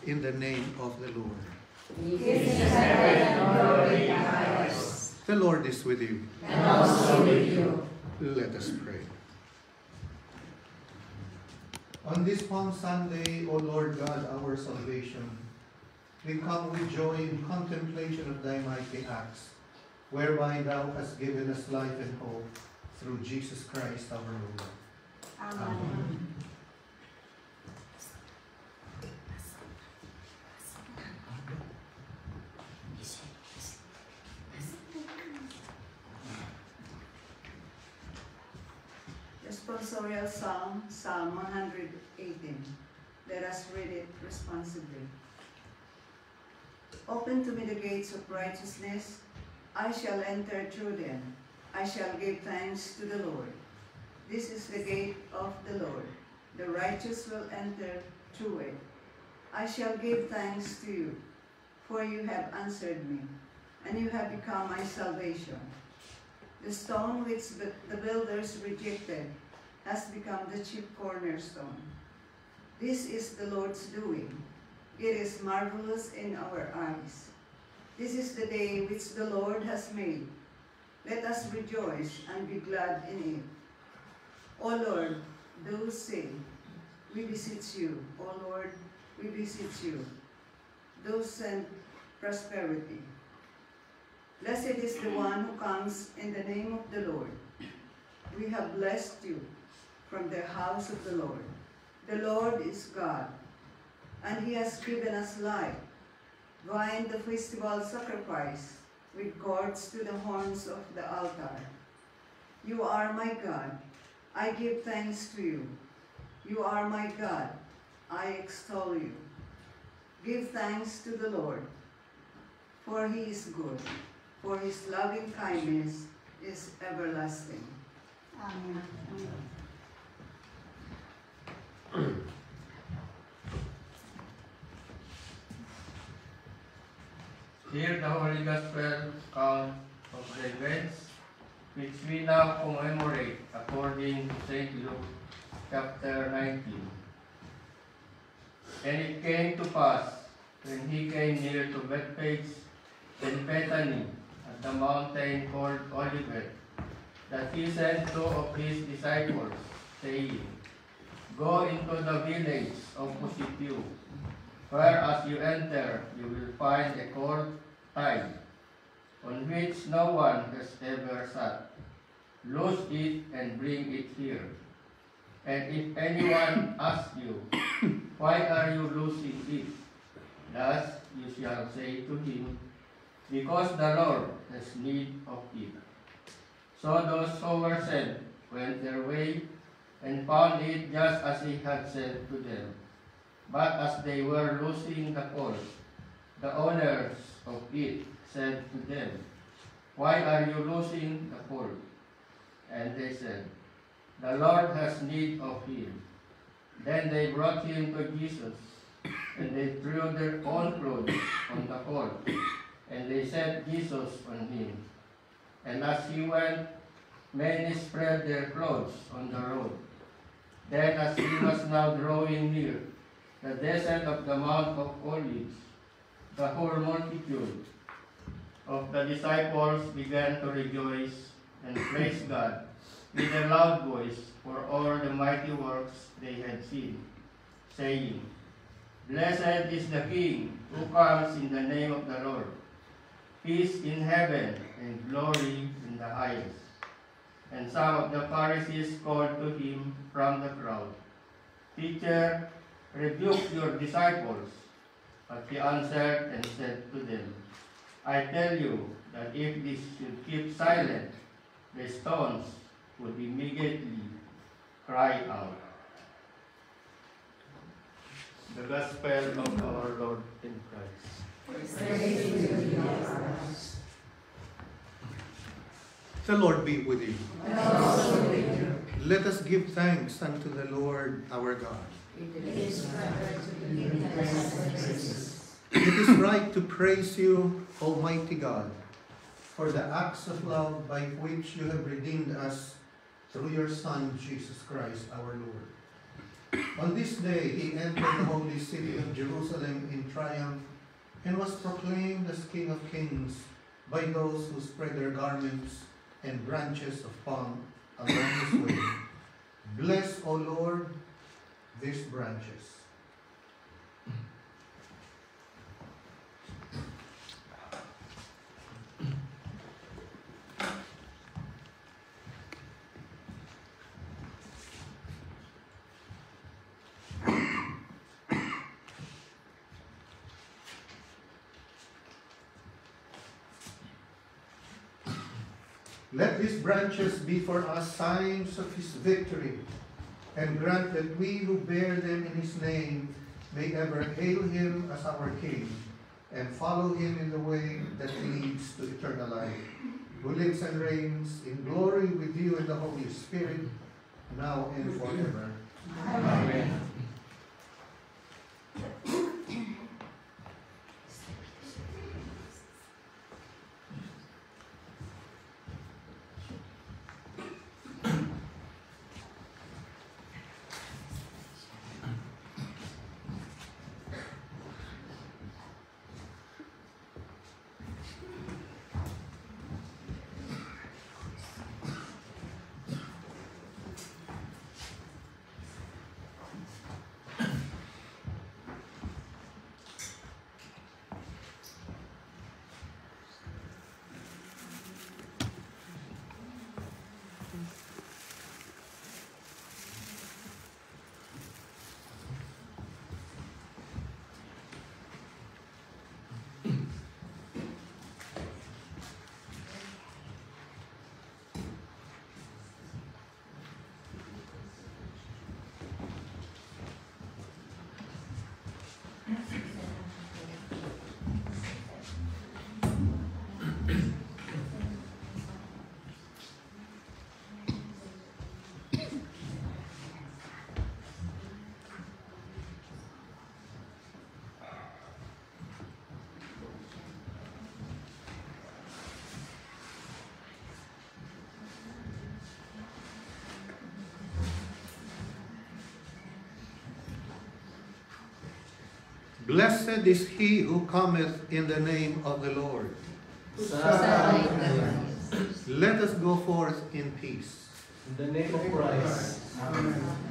in the name of the Lord. The Lord is with you. And also with you. Let us pray. On this Palm Sunday, O Lord God, our salvation, we come with joy in contemplation of thy mighty acts, whereby thou hast given us life and hope through Jesus Christ our Lord. Amen. Responsorial Psalm, Psalm 118. Let us read it responsibly. Open to me the gates of righteousness. I shall enter through them. I shall give thanks to the Lord. This is the gate of the Lord. The righteous will enter through it. I shall give thanks to you, for you have answered me, and you have become my salvation. The stone which the builders rejected has become the chief cornerstone. This is the Lord's doing. It is marvelous in our eyes. This is the day which the Lord has made. Let us rejoice and be glad in it. O Lord, those say, we beseech you. O Lord, we beseech you. Those send prosperity. Blessed is the one who comes in the name of the Lord. We have blessed you from the house of the Lord. The Lord is God, and he has given us life, vine the festival sacrifice, with cords to the horns of the altar. You are my God, I give thanks to you. You are my God, I extol you. Give thanks to the Lord, for he is good, for his loving kindness is everlasting. Amen. Hear the Holy Gospel account of the events which we now commemorate according to St. Luke chapter 19. And it came to pass, when he came near to Bethphage and Bethany at the mountain called Olivet, that he sent 2 of his disciples, saying, Go into the village opposite you, where as you enter you will find a colt tied, on which no one has ever sat. Loose it and bring it here. And if anyone asks you, Why are you loosing it? Thus you shall say to him, Because the Lord has need of it. So those who were sent went their way, and found it just as he had said to them. But as they were loosing the colt, the owners of it said to them, Why are you loosing the colt? And they said, The Lord has need of him. Then they brought him to Jesus, and they threw their own clothes on the colt, and they set Jesus on him. And as he went, many spread their clothes on the road. Then as he was now drawing near the descent of the Mount of Olives, the whole multitude of the disciples began to rejoice and praise God with a loud voice for all the mighty works they had seen, saying, Blessed is the King who comes in the name of the Lord, peace in heaven and glory in the highest. And some of the Pharisees called to him from the crowd, Teacher, rebuke your disciples. But he answered and said to them, I tell you that if they should keep silent, the stones would immediately cry out. The Gospel of our Lord in Christ. Praise to you, Christ. The Lord be with you. And also with you. Let us give thanks unto the Lord our God. It is better to give thanks and praises. It is right to praise you, Almighty God, for the acts of love by which you have redeemed us through your Son, Jesus Christ, our Lord. On this day, he entered the holy city of Jerusalem in triumph, and was proclaimed as King of Kings by those who spread their garments and branches of palm along his way. Bless, O Lord, these branches. Let these branches be for us signs of his victory, and grant that we who bear them in his name may ever hail him as our King, and follow him in the way that leads to eternal life, who lives and reigns in glory with you and the Holy Spirit, now and forever. Amen. Blessed is he who cometh in the name of the Lord. Let us go forth in peace. In the name of Christ. Amen.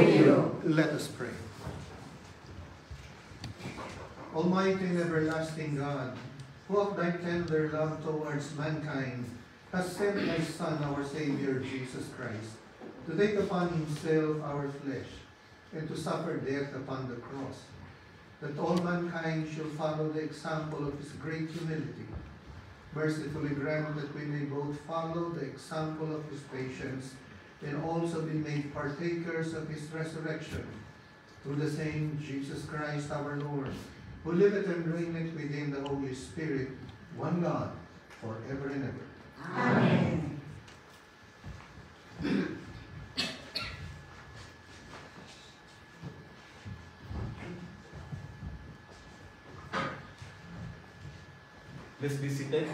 you. Let us pray. Almighty and everlasting God, who of thy tender love towards mankind has sent thy Son, our Savior, Jesus Christ, to take upon himself our flesh and to suffer death upon the cross, that all mankind shall follow the example of his great humility. Mercifully grant that we may both follow the example of his patience and also be made partakers of his resurrection, through the same Jesus Christ our Lord, who liveth and reigneth within the Holy Spirit, one God, forever and ever. Amen. Let's be seated.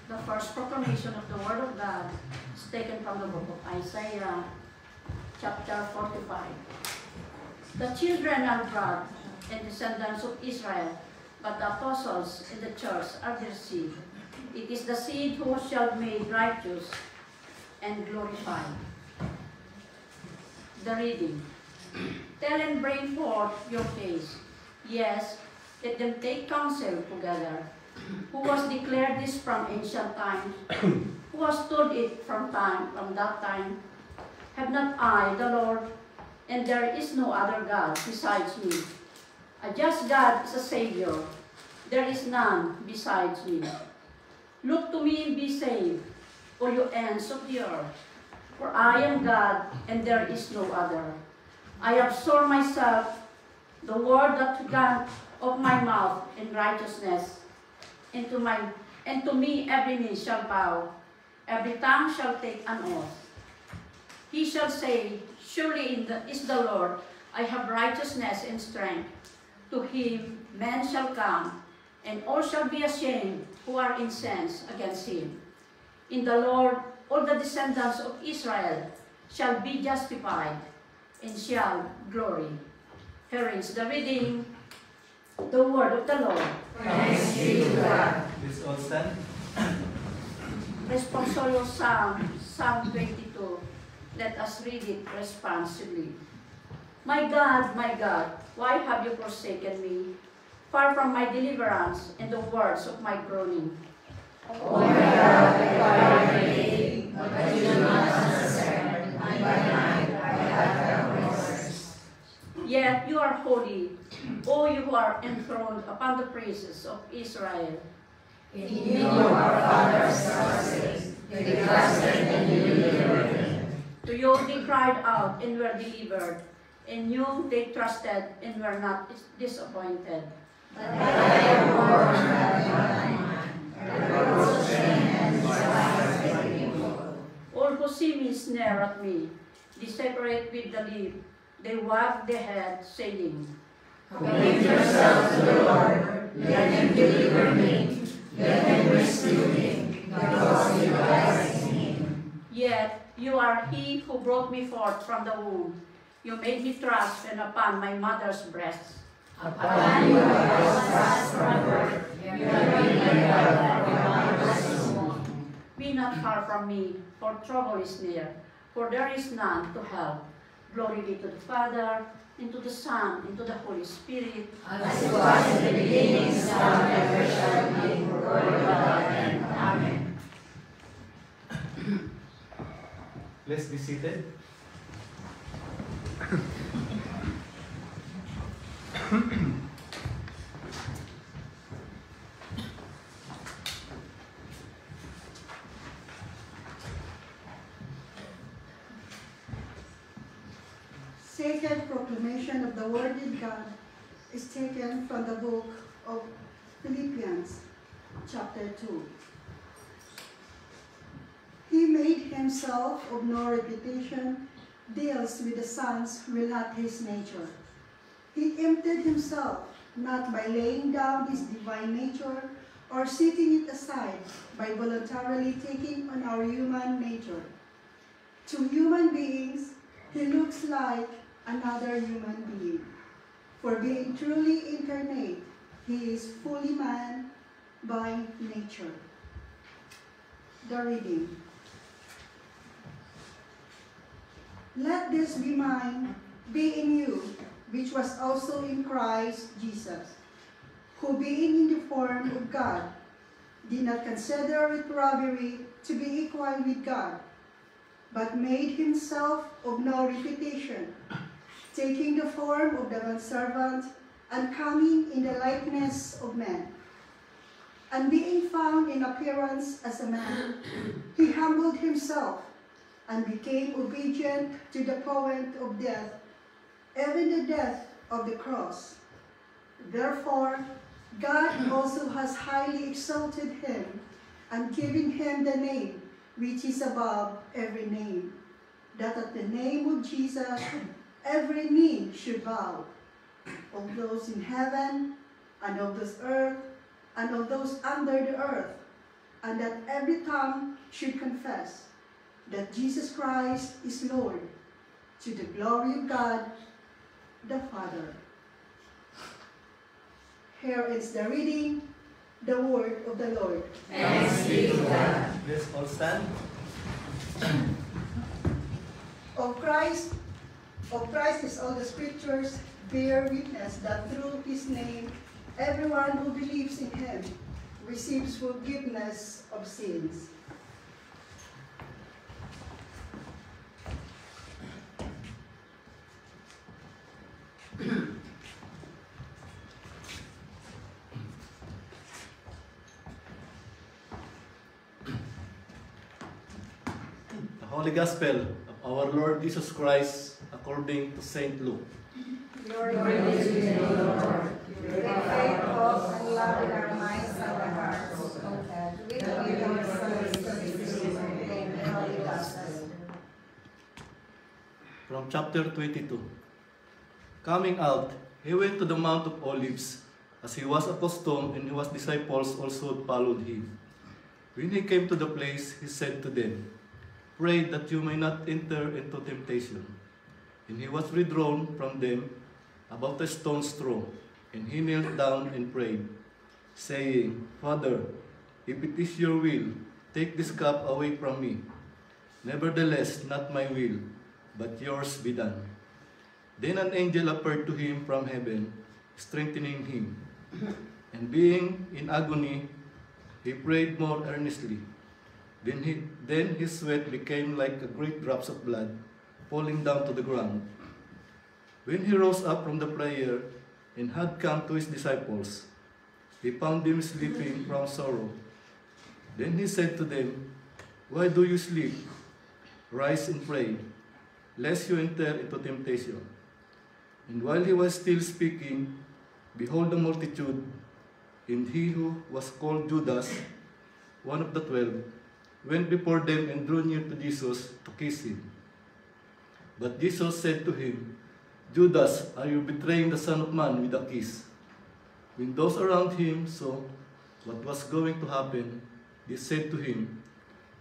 The first proclamation of the Word of God is taken from the book of Isaiah, chapter 45. The children are blood and descendants of Israel, but the apostles in the church are their seed. It is the seed who shall be made righteous and glorified. The reading. Tell and bring forth your case. Yes, let them take counsel together. Who has declared this from ancient times? Who has told it from that time? Have not I, the Lord, and there is no other God besides me? A just God is a Savior. There is none besides me. Look to me and be saved, O you ends of the earth. For I am God, and there is no other. I have sworn myself, the word that began of my mouth in righteousness, and to me every knee shall bow, every tongue shall take an oath. He shall say, surely is the Lord, I have righteousness and strength. To him men shall come, and all shall be ashamed who are incensed against him. In the Lord all the descendants of Israel shall be justified, and shall glory. Here is the reading, the word of the Lord. Thanks be to God. Please all stand. Responsorial Psalm, Psalm 22. Let us read it responsibly. My God, why have you forsaken me? Far from my deliverance and the words of my groaning. O my God, I cry by day, but you do not answer, and by night I have no words. Yet you are holy, O you who are enthroned upon the praises of Israel. In you our fathers trusted, they trusted and you delivered them. To you they cried out and were delivered. In you they trusted and were not disappointed. But I am born and reproach and despise the people. All who see me snare at me. They separate with the lip. They wag their head, saying, Commit yourself to the Lord, let him deliver me, let him rescue me, because he delights in him. Yet you are he who brought me forth from the womb. You made me trust and upon my mother's breast. Upon you I was cast from birth, you have been my God from my mother's womb. Be not far from me, for trouble is near, for there is none to help. Glory be to the Father, and to the Son, and to the Holy Spirit. As it was in the beginning, is now, and ever shall be, world without end. Amen. Let's be seated. Sacred proclamation of the Word of God is taken from the book of Philippians, chapter 2. He made himself of no reputation, deals with the sons will not his nature. He emptied himself, not by laying down his divine nature or setting it aside, by voluntarily taking on our human nature. To human beings, he looks like another human being. For being truly incarnate, he is fully man by nature. The reading. Let this be mine, be in you, which was also in Christ Jesus, who being in the form of God, did not consider it robbery to be equal with God, but made himself of no reputation, taking the form of the bondservant, and coming in the likeness of men. And being found in appearance as a man, he humbled himself, and became obedient to the point of death, even the death of the cross. Therefore, God also has highly exalted him, and given him the name which is above every name, that at the name of Jesus every knee should bow, of those in heaven, and of this earth, and of those under the earth, and that every tongue should confess that Jesus Christ is Lord, to the glory of God the Father. Here is the reading, the word of the Lord. Thanks be to God. Let's all stand. Of Christ is all the scriptures bear witness that through his name, everyone who believes in him receives forgiveness of sins. The Holy Gospel of our Lord Jesus Christ according to Saint Luke. Glory Praise to be to you, the Lord. Lord. With faith, hope, and love in our minds and our hearts, O God, we commit ourselves to this in the Holy Gospel. From chapter 22. Coming out, he went to the Mount of Olives, as he was accustomed, and his disciples also followed him. When he came to the place, he said to them, "Pray that you may not enter into temptation." And he was withdrawn from them about a stone's throw, and he knelt down and prayed, saying, "Father, if it is your will, take this cup away from me. Nevertheless, not my will, but yours be done." Then an angel appeared to him from heaven, strengthening him. And being in agony, he prayed more earnestly. Then his sweat became like great drops of blood falling down to the ground. When he rose up from the prayer and had come to his disciples, he found them sleeping from sorrow. Then he said to them, "Why do you sleep? Rise and pray, lest you enter into temptation." And while he was still speaking, behold, a multitude, and he who was called Judas, one of the 12, went before them and drew near to Jesus to kiss him. But Jesus said to him, "Judas, are you betraying the Son of Man with a kiss?" When those around him saw what was going to happen, they said to him,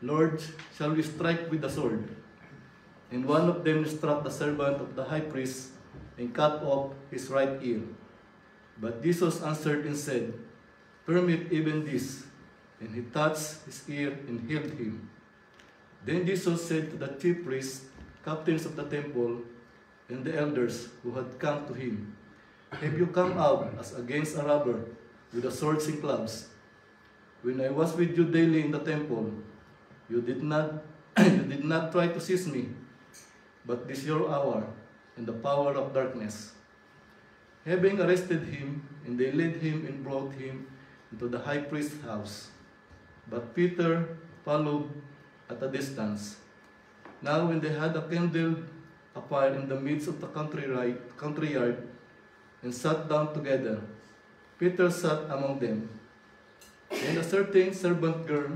"Lord, shall we strike with the sword?" And one of them struck the servant of the high priest and cut off his right ear. But Jesus answered and said, "Permit even this." And he touched his ear and healed him. Then Jesus said to the chief priests, captains of the temple, and the elders who had come to him, "Have you come out as against a robber with the swords and clubs? When I was with you daily in the temple, you did not try to seize me, but this your hour and the power of darkness." Having arrested him, and they led him and brought him into the high priest's house. But Peter followed at a distance. Now when they had kindled a fire in the midst of the country yard, and sat down together, Peter sat among them. And a certain servant girl,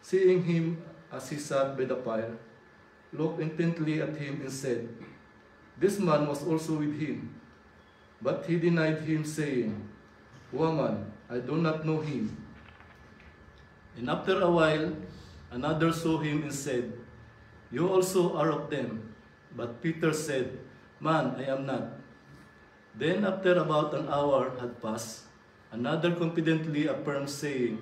seeing him as he sat by the fire, looked intently at him and said, "This man was also with him." But he denied him, saying, "Woman, I do not know him." And after a while, another saw him and said, "You also are of them." But Peter said, Man, I am not. Then after about an hour had passed, another confidently affirmed, saying,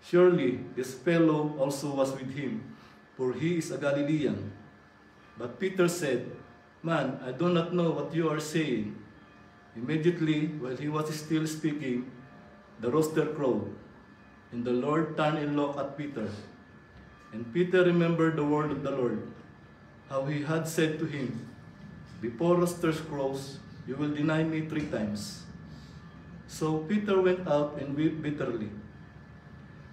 Surely this fellow also was with him, for he is a Galilean. But Peter said, Man, I do not know what you are saying. Immediately, while he was still speaking, the rooster crowed, and the Lord turned and looked at Peter. And Peter remembered the word of the Lord, how he had said to him, Before roosters crows, you will deny me 3 times. So Peter went out and wept bitterly.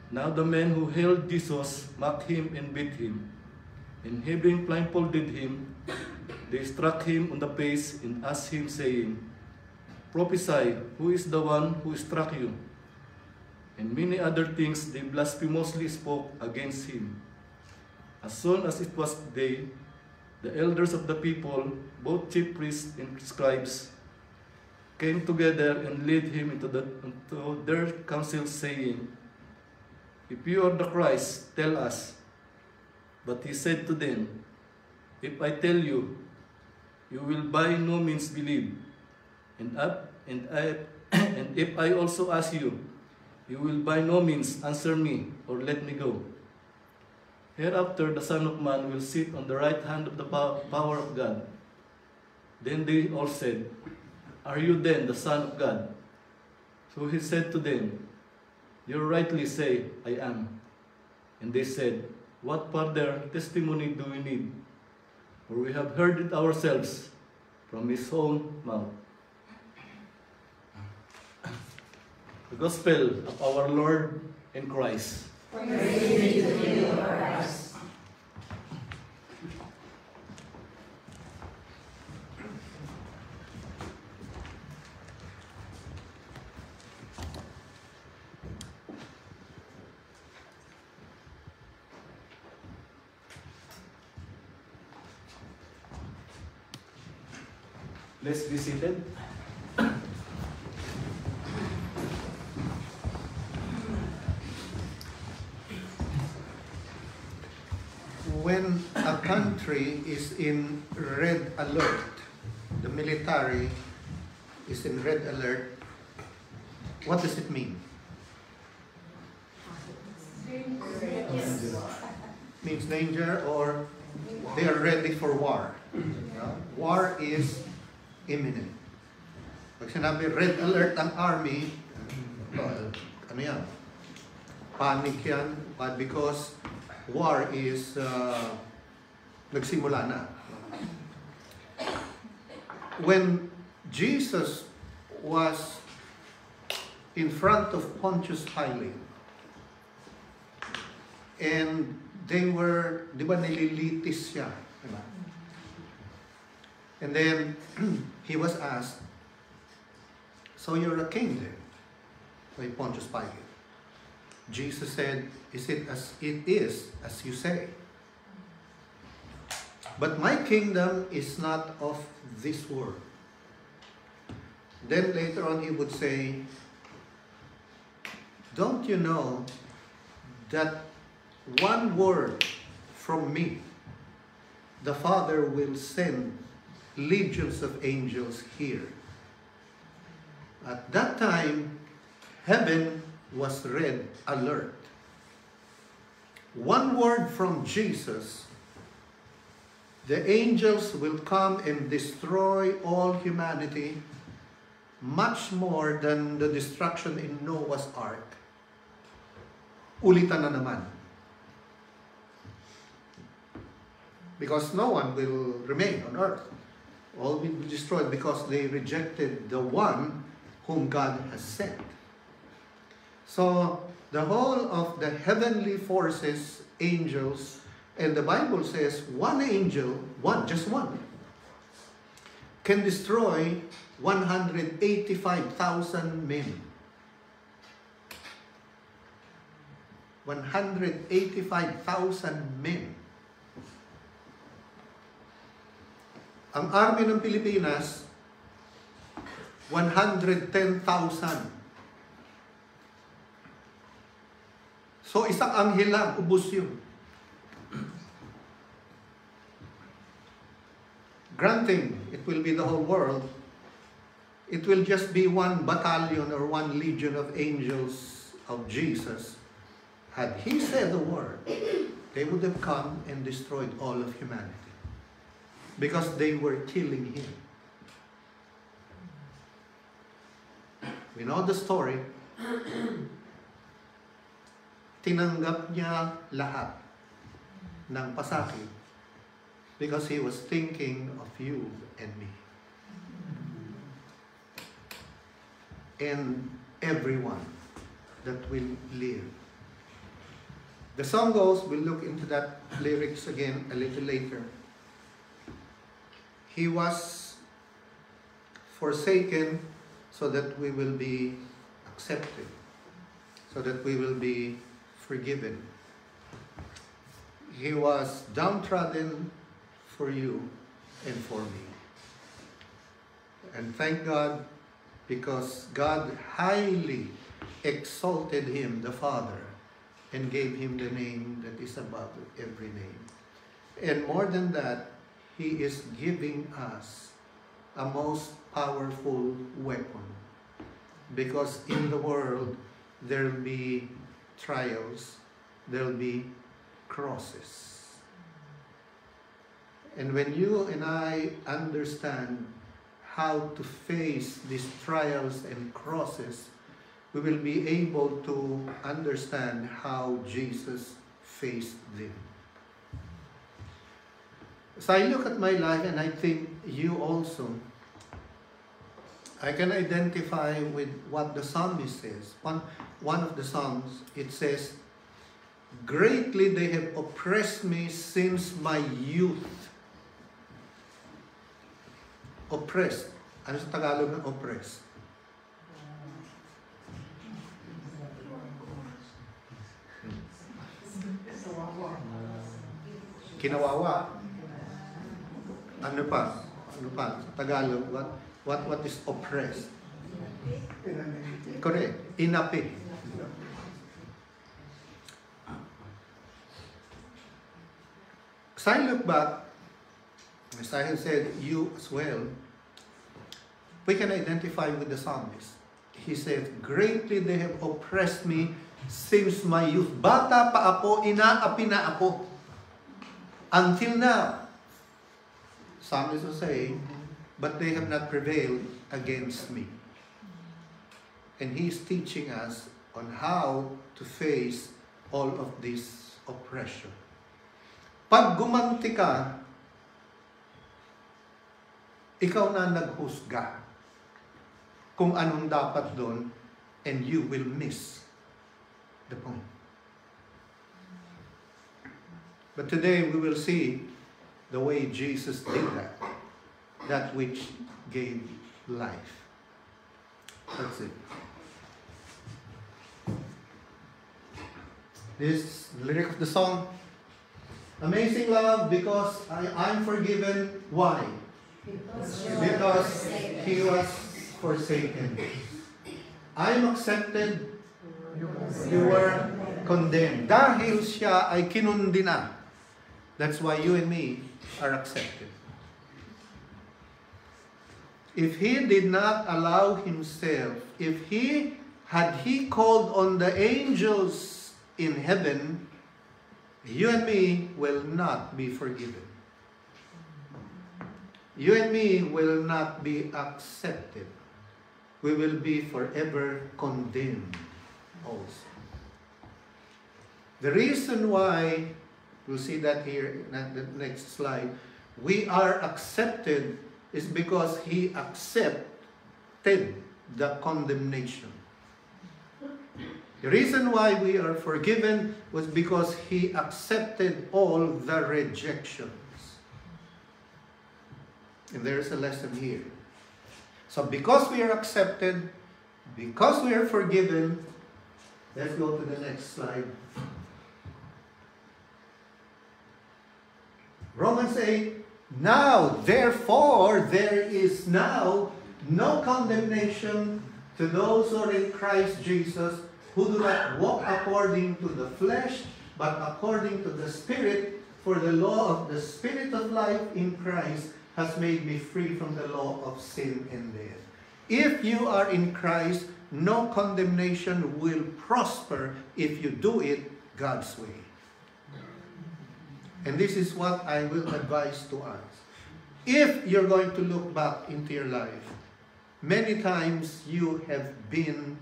Now the men who held Jesus mocked him and beat him. And having blindfolded him, they struck him on the face and asked him, saying, Prophesy, who is the one who struck you? And many other things they blasphemously spoke against him. As soon as it was day, the elders of the people, both chief priests and scribes, came together and led him into their council, saying, If you are the Christ, tell us. But he said to them, If I tell you, you will by no means believe. And if I also ask you, you will by no means answer me or let me go. Hereafter the Son of Man will sit on the right hand of the power of God. Then they all said, Are you then the Son of God? So he said to them, You rightly say, I am. And they said, What further testimony do we need? For we have heard it ourselves from his own mouth. The Gospel of our Lord and Christ. Praise be to you, Christ. Let's be seated. When a country is in red alert, the military is in red alert, what does it mean? Means danger, or they are ready for war. War is imminent. Pag sinabi red alert ang army, ano yan? Panic yan, because war is nagsimula na. When Jesus was in front of Pontius Pilate, and they were, di ba nililitis siya? Diba? And then, he was asked, So you're a king then? By Pontius Pilate. Jesus said, Is it as it is, as you say? But my kingdom is not of this world. Then later on he would say, Don't you know that one word from me, the Father will send legions of angels here? At that time, heaven was red alert. One word from Jesus, the angels will come and destroy all humanity, much more than the destruction in Noah's Ark. Ulitan na naman. Because no one will remain on earth. All will be destroyed because they rejected the one whom God has sent. So, the whole of the heavenly forces, angels, and the Bible says one angel, just one, can destroy 185,000 men. 185,000 men. Ang army ng Pilipinas, 110,000. So isang anghel lang, ubos yun. granting it will be the whole world, it will just be one battalion or one legion of angels of Jesus. Had he said the word, they would have come and destroyed all of humanity because they were killing him. We know the story. Tinanggap niya lahat ng pasakit because he was thinking of you and me. And everyone that will live. The song goes, we'll look into that lyrics again a little later. He was forsaken so that we will be accepted, so that we will be forgiven. He was downtrodden for you and for me. And thank God, because God highly exalted him, the Father, and gave him the name that is above every name. And more than that, he is giving us a most powerful weapon. Because in the world, there will be trials, there will be crosses. And when you and I understand how to face these trials and crosses, we will be able to understand how Jesus faced them. As I look at my life, and I think you also, I can identify with what the psalmist says. One of the psalms, it says, "Greatly they have oppressed me since my youth." Oppressed. Ano sa Tagalog ng oppressed? Kinawawa. Ano pa? Ano pa? Sa Tagalog, what is oppressed? Correct. Inapi. As I look back, as I have said, you as well, we can identify with the psalmist. He said, "Greatly they have oppressed me since my youth." Bata pa ako, inaapi na ako. Until now. Psalmist was saying, but they have not prevailed against me. And he is teaching us on how to face all of this oppression. Pag gumanti ka, ikaw na naghusga kung anong dapat doon, and you will miss the point. But today we will see the way Jesus did that which gave life. That's it. This lyric of the song, "Amazing love, because I'm forgiven." Why? Because he was forsaken. I'm accepted, you were condemned. Dahil siya ay kinundi na. That's why you and me are accepted. If he did not allow himself, if he called on the angels in heaven, you and me will not be forgiven. You and me will not be accepted. We will be forever condemned also. The reason why, we'll see that here in the next slide, we are accepted is because he accepted the condemnation. The reason why we are forgiven was because he accepted all the rejections. And there's a lesson here. So because we are accepted, because we are forgiven, let's go to the next slide. Romans 8, "Now, therefore, there is now no condemnation to those who are in Christ Jesus, who do not walk according to the flesh, but according to the Spirit. For the law of the Spirit of life in Christ has made me free from the law of sin and death. If you are in Christ, no condemnation will prosper if you do it God's way. And this is what I will advise to us. If you're going to look back into your life, many times you have been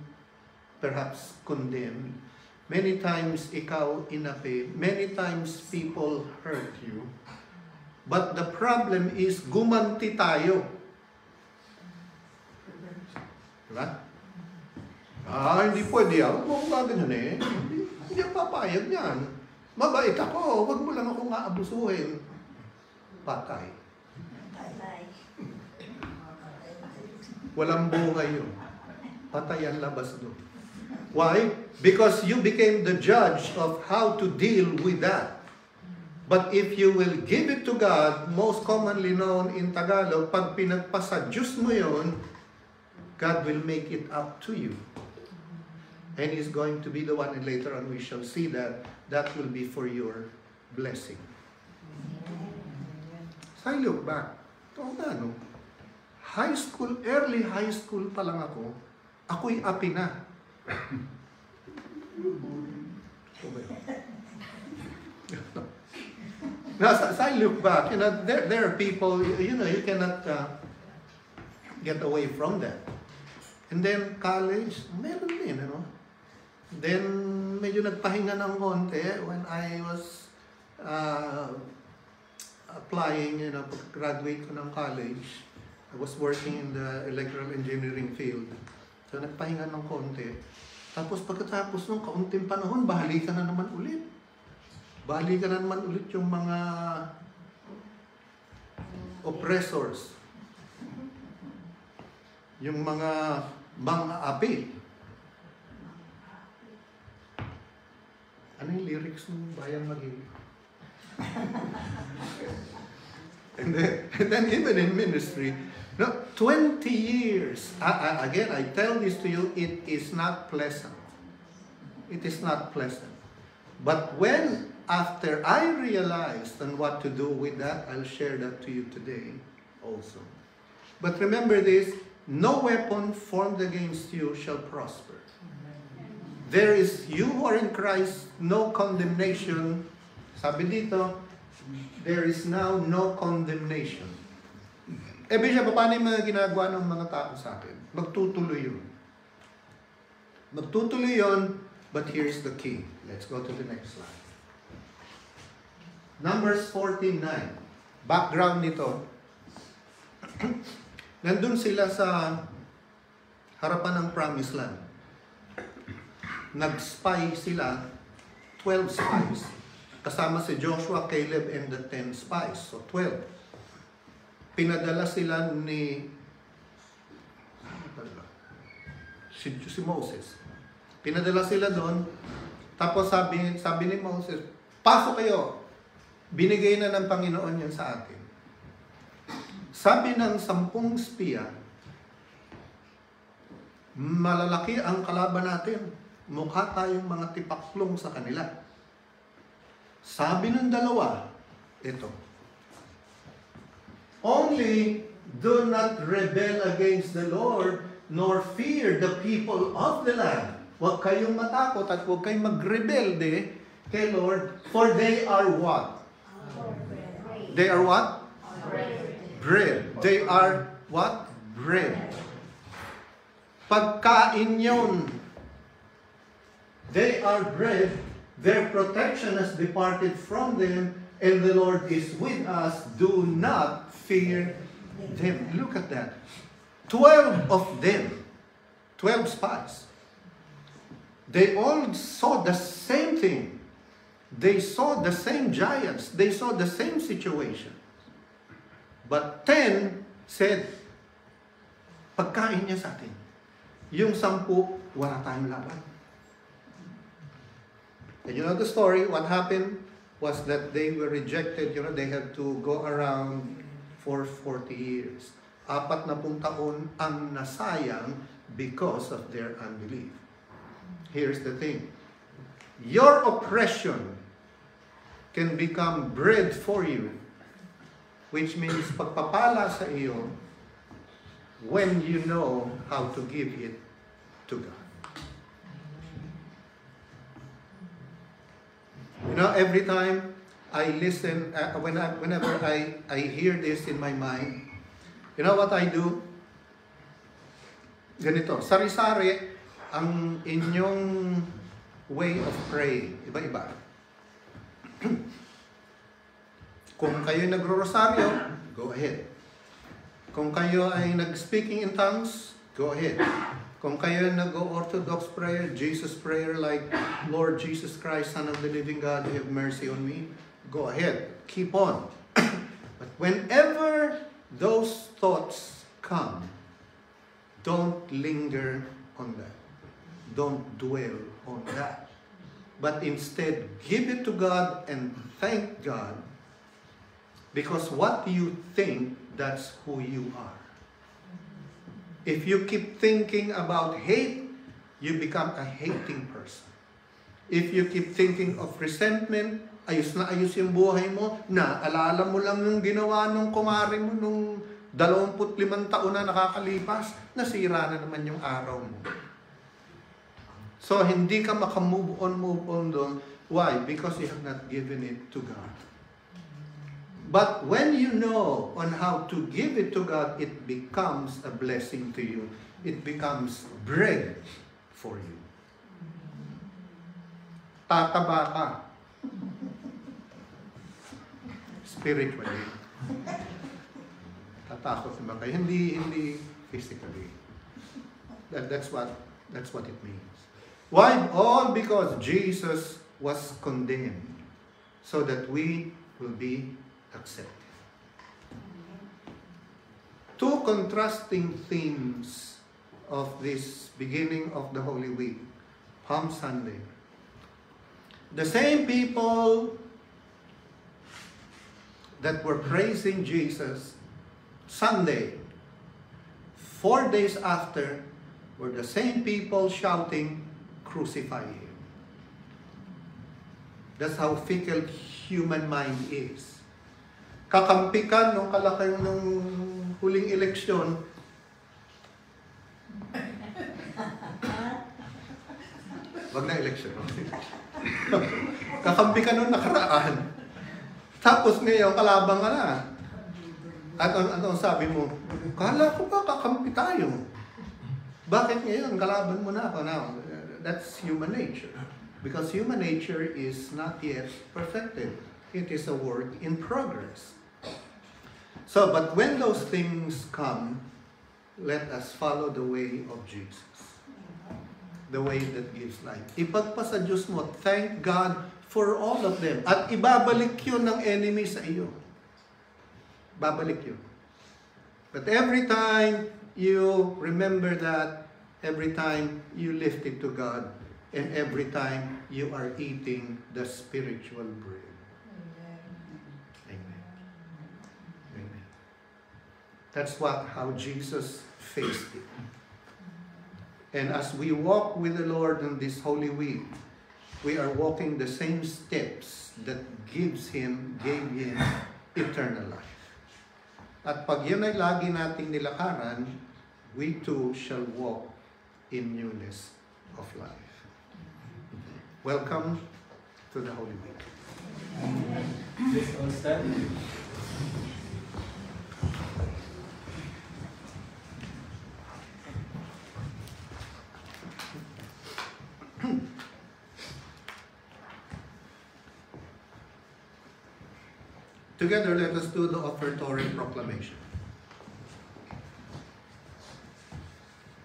perhaps condemned. Many times ikaw inapi. Many times people hurt you. But the problem is gumanti tayo. Diba? Hindi pwede ako. Huwag mo ganyan eh. Hindi ako papayag yan. Mabait ako. Huwag mo lang akong aabusuhin. Patay. Walang buhay yun. Patay ang labas doon. Why? Because you became the judge of how to deal with that. But if you will give it to God, most commonly known in Tagalog, pag pinagpasa Diyos mo yun, God will make it up to you. And He's going to be the one, and later on we shall see that, that will be for your blessing. So I look back. Ito nga, no? High school, early high school pa lang ako, ako'y api na. Now, as I look back, there are people, you cannot get away from that. And then college, meron din, Then, medyo nagpahinga ng konti when I was applying, graduate ko ng college. I was working in the electrical engineering field. So, nagpahinga ng konti. Tapos, pagkatapos ng kaunting panahon, bahalikan na naman ulit. Bahalikan na naman ulit yung mga oppressors. Yung mga api. Ano yung lyrics ng Bayang Magili? And then even in ministry, 20 years. Again, I tell this to you, it is not pleasant. It is not pleasant. But when, after I realized on what to do with that, I'll share that to you today also. But remember this, no weapon formed against you shall prosper. There is, you who are in Christ, no condemnation. Sabi dito, there is now no condemnation. Siya, paano yung mga ginagawa ng mga tao sa akin? Magtutuloy yun. Magtutuloy yun, but here's the key. Let's go to the next slide. Numbers 14:9. Background nito. Nandun sila sa harapan ng Promised Land. Nag-spy sila, 12 spies. Kasama si Joshua, Caleb, and the 10 spies. So 12. Pinadala sila ni si Moses. Pinadala sila doon. Tapos sabi ni Moses, pasok kayo. Binigay na ng Panginoon yan sa atin. Sabi ng 10 spiya, malalaki ang kalaban natin. Mukha tayong mga tipaklong sa kanila. Sabi ng 2, ito, only do not rebel against the Lord, nor fear the people of the land. Huwag kayong matakot at huwag kayong magrebelde kay Lord, for they are what? They are what? Bread. They are what? Bread. Pagkain yun. They are bread. Their protection has departed from them, and the Lord is with us. Do not fear them. Look at that. 12 of them. 12 spies. They all saw the same thing. They saw the same giants. They saw the same situation. But 10 said, pagkain niya sa atin. Yung 10, wala tayong laban. And you know the story, what happened was that they were rejected. They had to go around for 40 years. 40 taon ang nasayang because of their unbelief. Here's the thing. Your oppression can become bread for you which means pagpapala sa iyo when you know how to give it to God. You know, every time I listen, whenever I hear this in my mind, you know what I do? Ganito, sari-sari ang inyong way of praying. Iba-iba. Kung kayo nagro-rosaryo, go ahead. Kung kayo ay nag-speaking in tongues, go ahead. Kung kayo nag-Orthodox prayer, Jesus prayer like, Lord Jesus Christ, Son of the living God, have mercy on me, go ahead. Keep on. But whenever those thoughts come, don't linger on that. Don't dwell on that. But instead, give it to God and thank God, because what you think, that's who you are. If you keep thinking about hate, you become a hating person. If you keep thinking of resentment, ayos na ayos yung buhay mo, alala mo lang yung ginawa nung kumari mo nung 25 taon na nakakalipas, nasira na naman yung araw mo. So, hindi ka move on doon. Why? Because you have not given it to God. But when you know on how to give it to God, it becomes a blessing to you. It becomes bread for you. Tataba ka. Spiritually. Tatakot naman kayo. Hindi physically. That's what it means. Why? All because Jesus was condemned so that we will be accepted. Two contrasting themes of this beginning of the Holy Week, Palm Sunday. The same people that were praising Jesus Sunday, 4 days after, were the same people shouting, "Crucify him." That's how fickle human mind is. Kakampi ka nung kalaki nung huling eleksyon. Wag na eleksyon. Kakampi ka nung nakaraan. Tapos ngayon, kalabang ka na. At ano sabi mo? Kala ko ba kakampi tayo? Bakit ngayon, kalaban mo na ako? Now, that's human nature. Because human nature is not yet perfected. It is a work in progress. So, but when those things come, let us follow the way of Jesus. The way that gives life. Ipagpasa Diyos mo, thank God for all of them. At ibabalik yun ng enemy sa iyo. Babalik yun. But every time you remember that, every time you lift it to God, and every time you are eating the spiritual bread. That's how Jesus faced it. And as we walk with the Lord in this Holy Week, we are walking the same steps that gave Him eternal life. At pag yun ay lagi nating nilakaran, we too shall walk in newness of life. Welcome to the Holy Week. Please all stand. Together, let us do the offertory proclamation.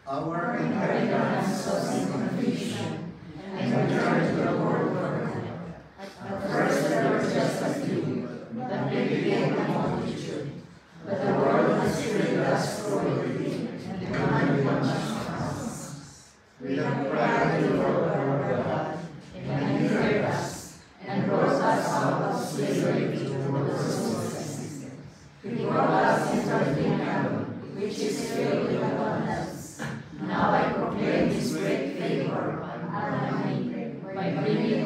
Our inheritance was in confusion, and returned to the world for good. At first there was just a few, but they became a multitude. But the world has treated us cruelly, and demanded much from us. We have cried to the Lord our God, and He heard us, and brought us out of slavery to He brought us into the kingdom, which is filled with abundance. Now I proclaim His great favor upon me by bringing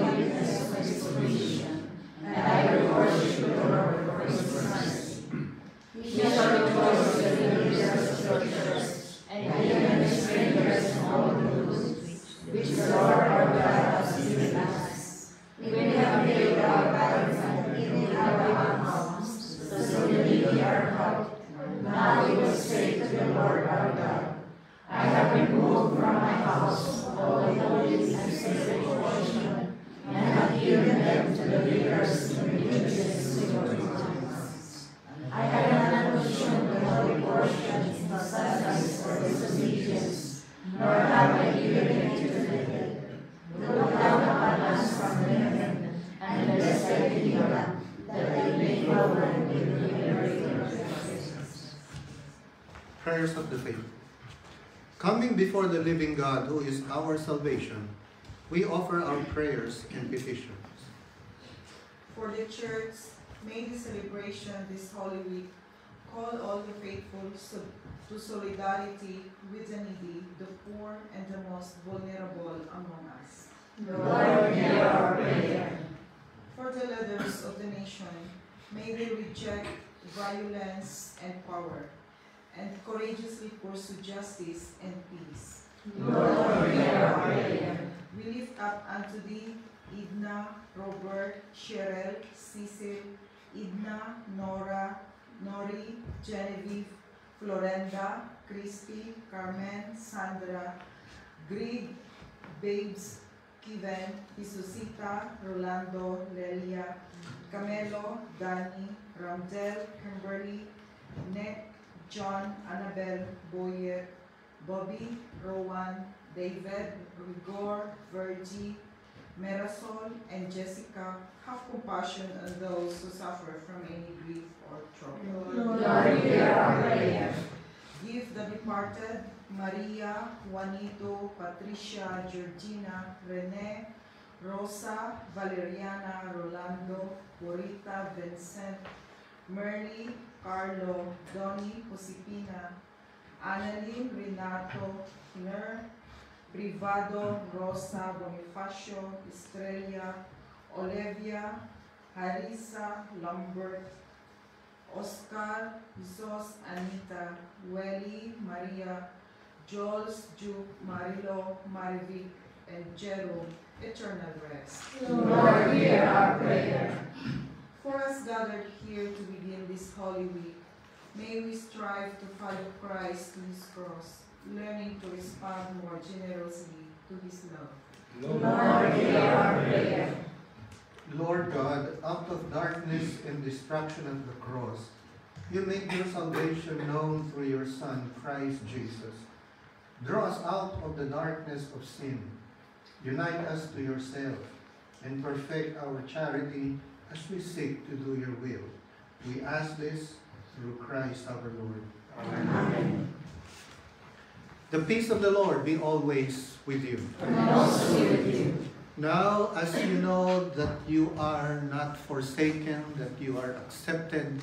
Prayers of the faithful. Coming before the living God, who is our salvation, we offer our prayers and petitions. For the Church, may the celebration this Holy Week call all the faithful to solidarity with the needy, the poor, and the most vulnerable among us. Lord, hear our prayer. For the leaders of the nation, may they reject violence and power, and courageously pursue justice and peace. Lord, hear our prayer. We lift up unto thee Edna, Robert, Cheryl, Cecil, Edna, Nora, Nori, Genevieve, Florenda, Christy, Carmen, Sandra, Greg, Babes, Kiven, Isusita, Rolando, Lelia, Camelo, Danny, Ramdel, Kimberly, Nick, John, Annabelle, Boyer, Bobby, Rowan, David, Rigor, Virgie, Marisol, and Jessica. Have compassion on those who suffer from any grief or trouble. Lord, hear our prayer. Give the departed Maria, Juanito, Patricia, Georgina, Rene, Rosa, Valeriana, Rolando, Purita, Vincent, Merly, Carlo, Donnie, Josepina, Annalyn, Renato, Ner, Privado, Rosa, Bonifacio, Estrella, Olivia, Harissa, Lambert, Oscar, Jesus, Anita, Welly, Maria, Jules, Juke, Marilo, Marivic, and Jerome, eternal rest. Lord, hear our prayer. For us gathered here to begin this Holy Week, may we strive to follow Christ to his cross, learning to respond more generously to his love. Lord, hear our prayer. Lord God, out of darkness and destruction of the cross, you make your salvation known through your Son, Christ Jesus. Draw us out of the darkness of sin. Unite us to yourself and perfect our charity as we seek to do your will. We ask this through Christ our Lord. Amen. The peace of the Lord be always with you. And also with you. Now, as you know that you are not forsaken, that you are accepted,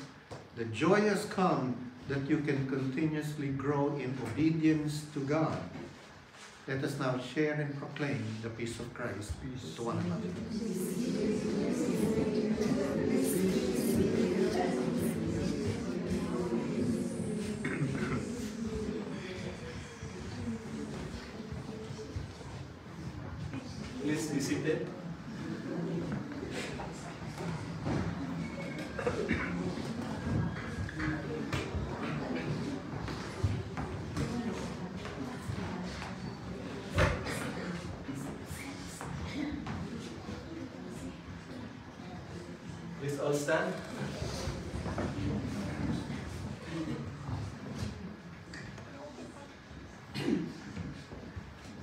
the joy has come that you can continuously grow in obedience to God. Let us now share and proclaim the peace of Christ to one another. Please be seated. Please all stand.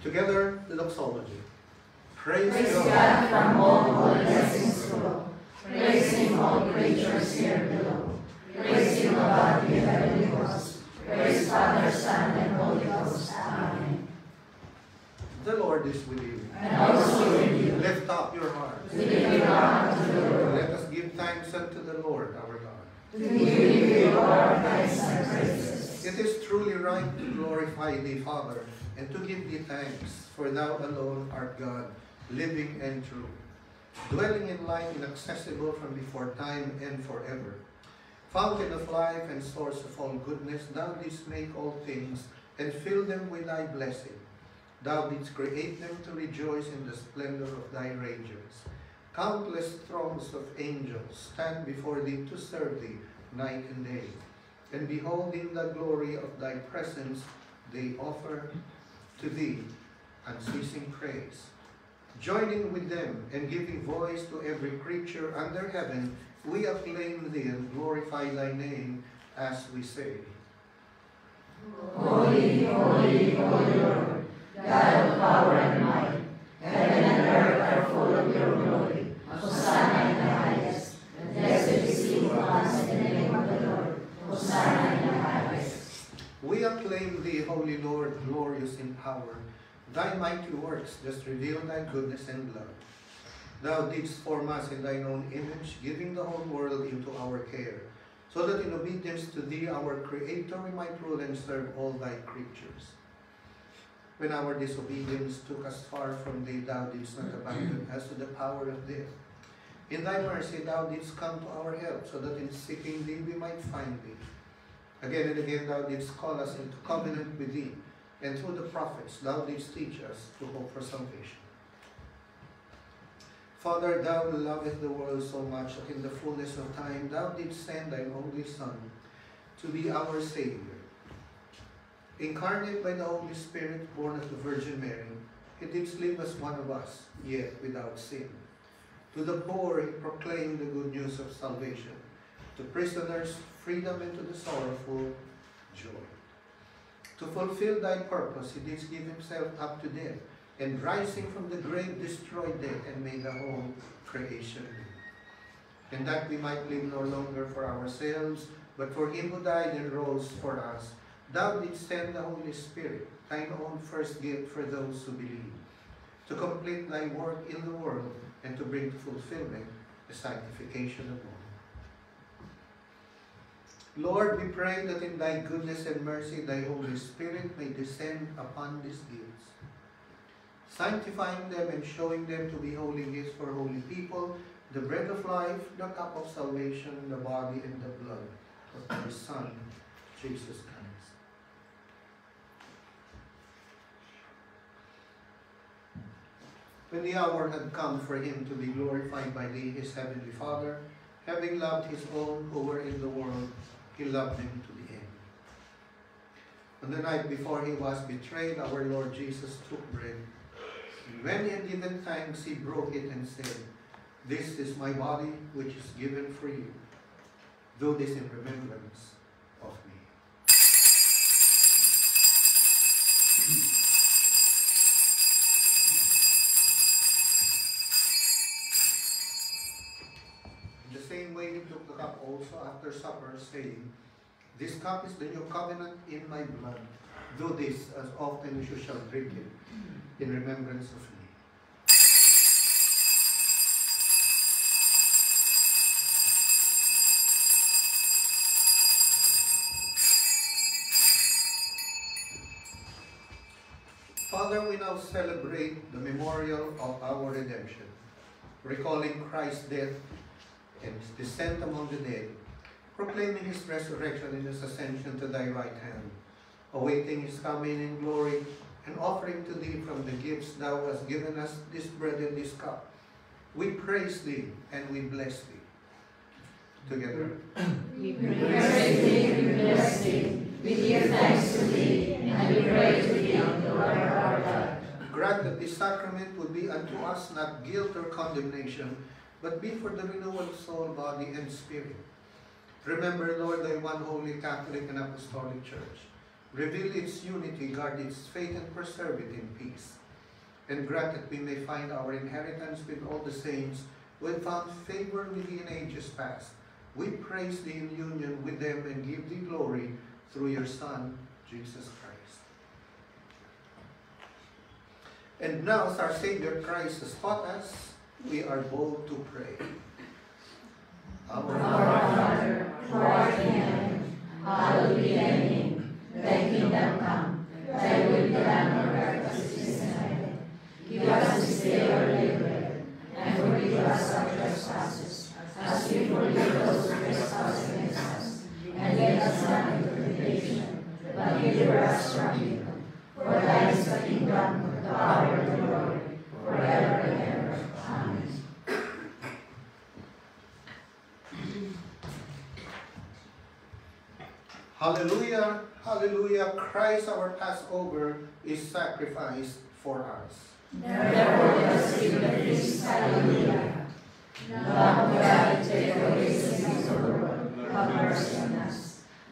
Together, the doxology. Praise Praise God. God from all blessings flow. Praising all creatures here below. Praise you above the heavenly hosts. Praise Father, Son, and Holy Ghost. Amen. The Lord is with you. And also with you. Lift up your hearts. We lift you up to the Lord. Let us give thanks unto the Lord our God. To give you our thanks and praises. It is truly right to glorify thee, Father, and to give thee thanks, for thou alone art God, living and true, dwelling in light inaccessible from before time and forever. Fountain of life and source of all goodness, thou didst make all things and fill them with thy blessing. Thou didst create them to rejoice in the splendor of thy radiance. Countless throngs of angels stand before thee to serve thee night and day. And beholding the glory of thy presence, they offer to thee unceasing praise. Joining with them and giving voice to every creature under heaven, we acclaim thee and glorify thy name as we say, Holy, holy, holy Lord, God of power and might, heaven and earth are full of your glory. Hosanna in the highest. Blessed is he who comes in the name of the Lord. Hosanna in the highest. We acclaim thee, Holy Lord, glorious in power. Thy mighty works just reveal thy goodness and love. Thou didst form us in thine own image, giving the whole world into our care, so that in obedience to thee, our Creator, we might rule and serve all thy creatures. When our disobedience took us far from thee, thou didst not abandon us to the power of death. In thy mercy thou didst come to our help, so that in seeking thee we might find thee. Again and again thou didst call us into covenant with thee, and through the prophets thou didst teach us to hope for salvation. Father, thou lovest the world so much that in the fullness of time thou didst send thine only Son to be our Savior. Incarnate by the Holy Spirit, born of the Virgin Mary, he didst live as one of us, yet without sin. To the poor he proclaimed the good news of salvation, to prisoners freedom, and to the sorrowful joy. To fulfill thy purpose, he did give himself up to death, and rising from the grave destroyed death and made the whole creation new. And that we might live no longer for ourselves, but for him who died and rose for us, thou didst send the Holy Spirit, thine own first gift for those who believe, to complete thy work in the world and to bring to fulfillment the sanctification of all. Lord, we pray that in thy goodness and mercy thy Holy Spirit may descend upon these gifts, sanctifying them and showing them to be holy gifts for holy people, the bread of life, the cup of salvation, the body and the blood of thy Son, Jesus Christ. When the hour had come for him to be glorified by thee, his heavenly Father, having loved his own who were in the world, he loved them to the end. On the night before he was betrayed, our Lord Jesus took bread, and when he had given thanks, he broke it and said, "This is my body, which is given for you. Do this in remembrance of me." In the same way he took the cup also after supper, saying, "This cup is the new covenant in my blood. Do this as often as you shall drink it, in remembrance of me." Father, we now celebrate the memorial of our redemption, recalling Christ's death and his descent among the dead, proclaiming his resurrection and his ascension to thy right hand, awaiting his coming in glory, and offering to thee from the gifts thou hast given us this bread and this cup. We praise thee and we bless thee. Together. We praise thee, we bless thee, we give thanks to thee, and we pray to thee, O Lord our God. Grant that this sacrament would be unto us not guilt or condemnation, but be for the renewal of soul, body, and spirit. Remember, Lord, thy one holy Catholic and Apostolic Church. Reveal its unity, guard its faith, and preserve it in peace. And grant that we may find our inheritance with all the saints who have found favor with thee in ages past. We praise thee in union with them and give thee glory through your Son, Jesus Christ. And now, as our Savior Christ has taught us, we are bold to pray. Our Father, who art in heaven, hallowed be thy name. Thy kingdom come, thy will be done on earth as it is in heaven. Give us this day our daily bread, and forgive us our trespasses, as we forgive those who trespass against us. And lead us not into temptation, but deliver us from evil. For thine is the kingdom, the power, and the glory, forever and ever. Amen. Hallelujah, hallelujah, Christ our Passover is sacrificed for us. Therefore let us give the feast, hallelujah. Lamb of God, take away the sins of the world, have mercy on us.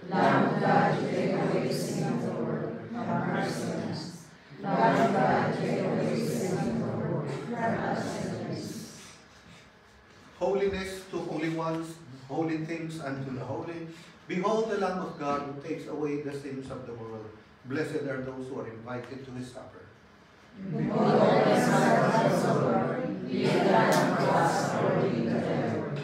Lamb of God, take away the sins of the world, have mercy on us. Lamb of God, take away the sins of the world, grant us Holiness to holy ones, holy things unto the holy, Behold the Lamb of God who takes away the sins of the world. Blessed are those who are invited to his supper. Behold the servants of the Lord, be it done unto us according to thy word.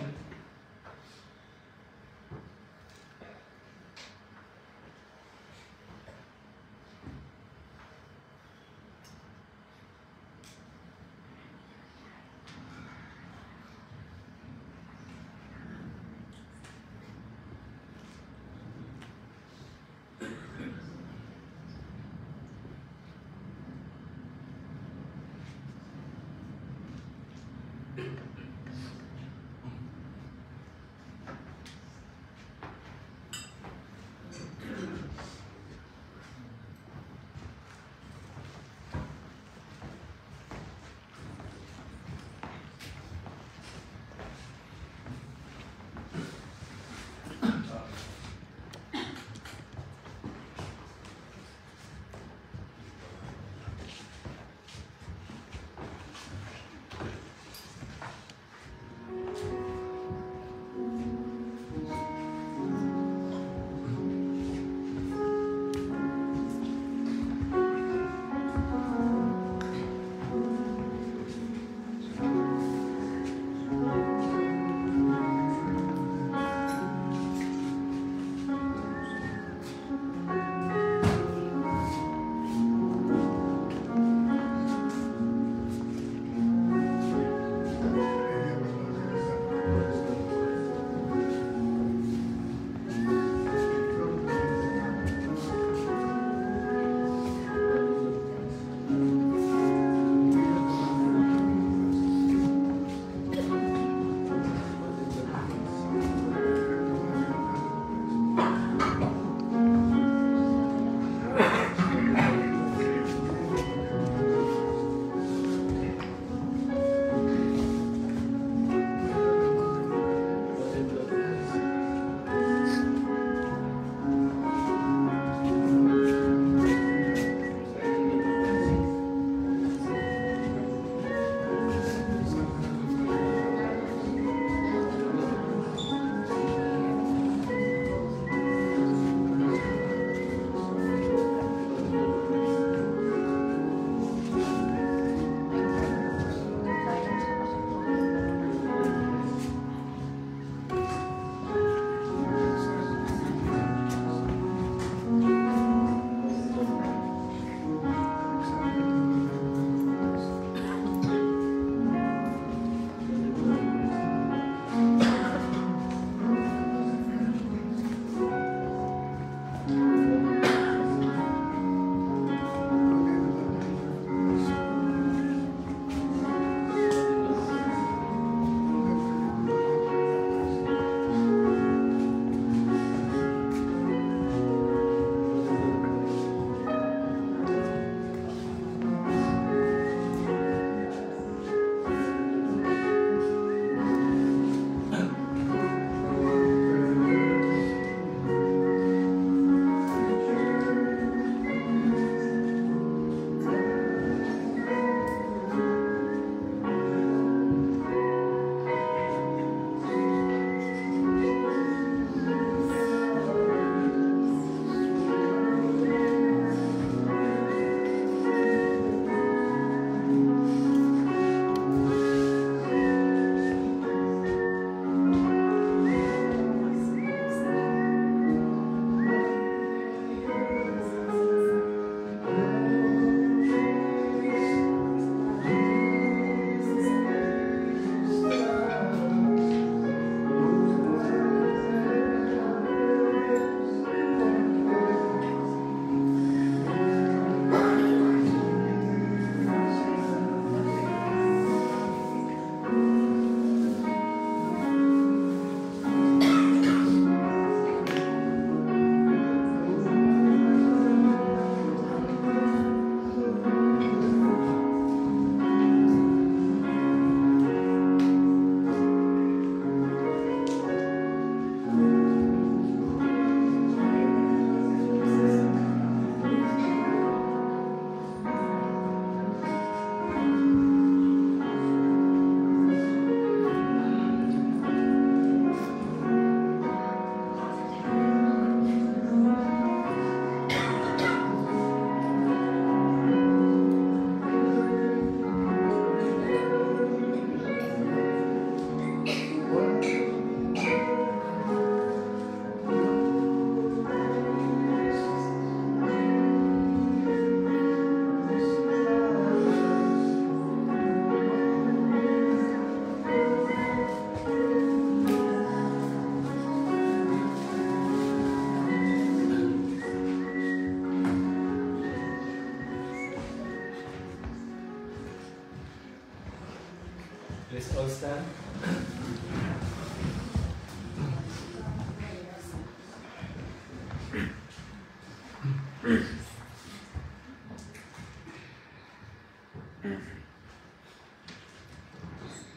Let's all stand.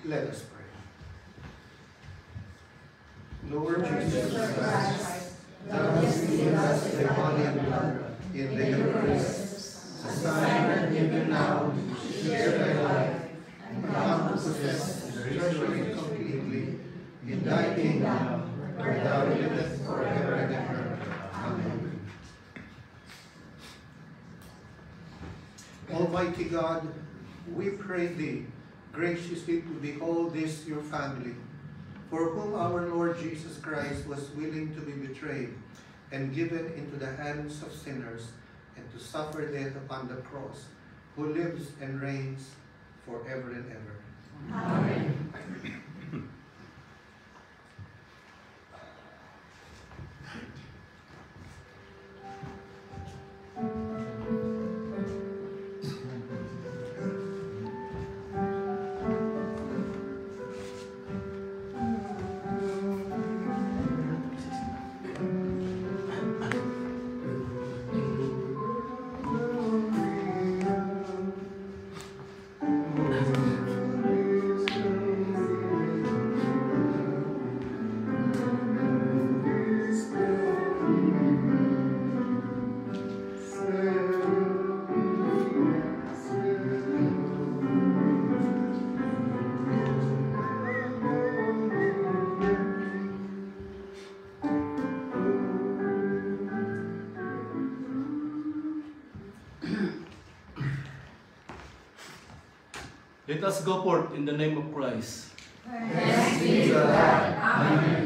Let us pray. Lord Jesus Christ, thou hast given us the body and blood in the Eucharist, a sign that even now to share thy life and come to possess the treasury completely in thy kingdom, where thou livest forever and ever. Amen. Almighty God, we pray thee graciously to behold this your family, for whom our Lord Jesus Christ was willing to be betrayed and given into the hands of sinners and to suffer death upon the cross, who lives and reigns forever and ever. Amen. Let us go forth in the name of Christ. Thanks be to God. Amen.